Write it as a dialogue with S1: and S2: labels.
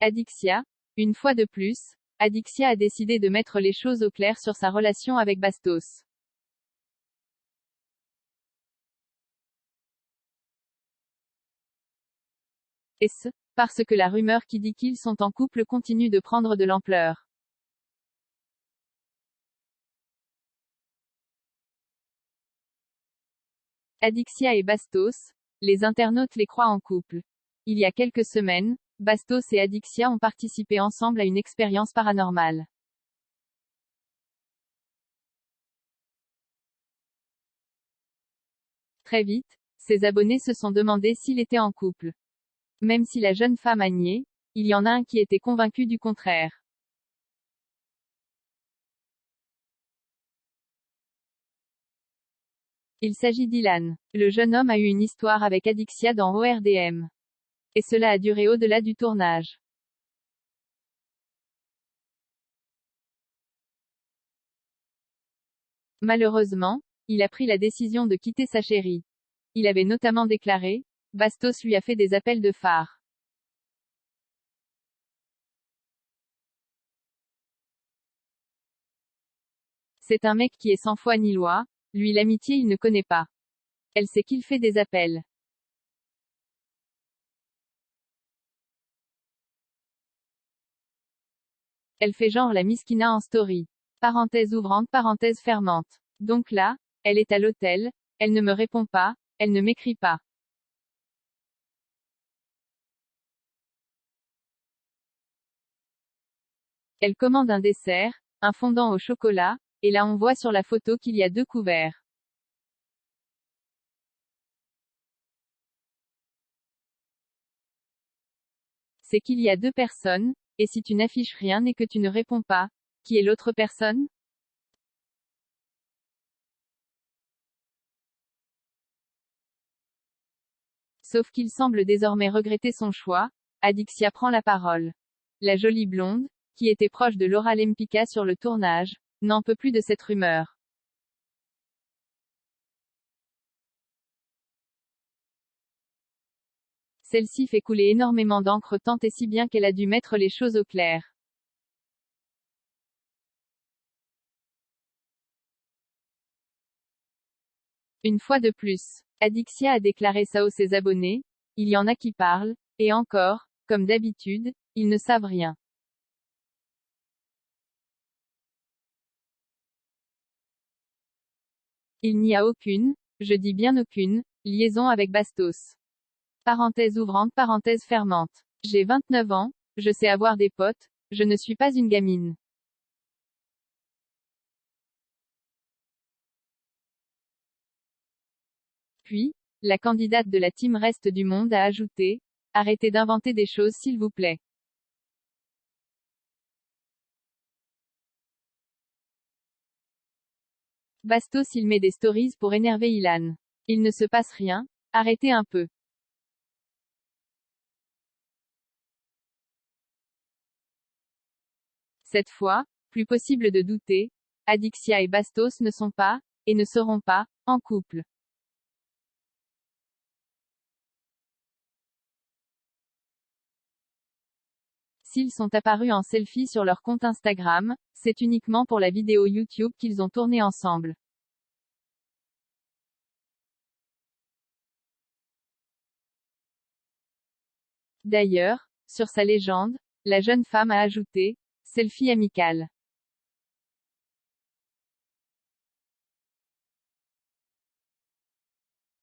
S1: Adixia. Une fois de plus, Adixia a décidé de mettre les choses au clair sur sa relation avec Bastos. Et ce, parce que la rumeur qui dit qu'ils sont en couple continue de prendre de l'ampleur. Adixia et Bastos. Les internautes les croient en couple. Il y a quelques semaines, Bastos et Adixia ont participé ensemble à une expérience paranormale. Très vite, ses abonnés se sont demandé s'il était en couple. Même si la jeune femme a nié, il y en a un qui était convaincu du contraire. Il s'agit d'Ilan. Le jeune homme a eu une histoire avec Adixia dans ORDM. Et cela a duré au-delà du tournage. Malheureusement, il a pris la décision de quitter sa chérie. Il avait notamment déclaré, Bastos lui a fait des appels de phare. C'est un mec qui est sans foi ni loi, lui l'amitié il ne connaît pas. Elle sait qu'il fait des appels. Elle fait genre la miskina en story. Parenthèse ouvrante, parenthèse fermante. Donc là, elle est à l'hôtel, elle ne me répond pas, elle ne m'écrit pas. Elle commande un dessert, un fondant au chocolat, et là on voit sur la photo qu'il y a 2 couverts. C'est qu'il y a 2 personnes, et si tu n'affiches rien et que tu ne réponds pas, qui est l'autre personne? Sauf qu'il semble désormais regretter son choix. Adixia prend la parole. La jolie blonde, qui était proche de Laura Lempicka sur le tournage, n'en peut plus de cette rumeur. Celle-ci fait couler énormément d'encre tant et si bien qu'elle a dû mettre les choses au clair. Une fois de plus, Adixia a déclaré ça à ses abonnés. Il y en a qui parlent, et encore, comme d'habitude, ils ne savent rien. Il n'y a aucune, je dis bien aucune, liaison avec Bastos. Parenthèse ouvrante, parenthèse fermante. J'ai 29 ans, je sais avoir des potes, je ne suis pas une gamine. Puis, la candidate de la team Reste du Monde a ajouté, arrêtez d'inventer des choses s'il vous plaît. Bastos il met des stories pour énerver Ilan. Il ne se passe rien, arrêtez un peu. Cette fois, plus possible de douter, Adixia et Bastos ne sont pas, et ne seront pas, en couple. S'ils sont apparus en selfie sur leur compte Instagram, c'est uniquement pour la vidéo YouTube qu'ils ont tournée ensemble. D'ailleurs, sur sa légende, la jeune femme a ajouté, selfie amicale.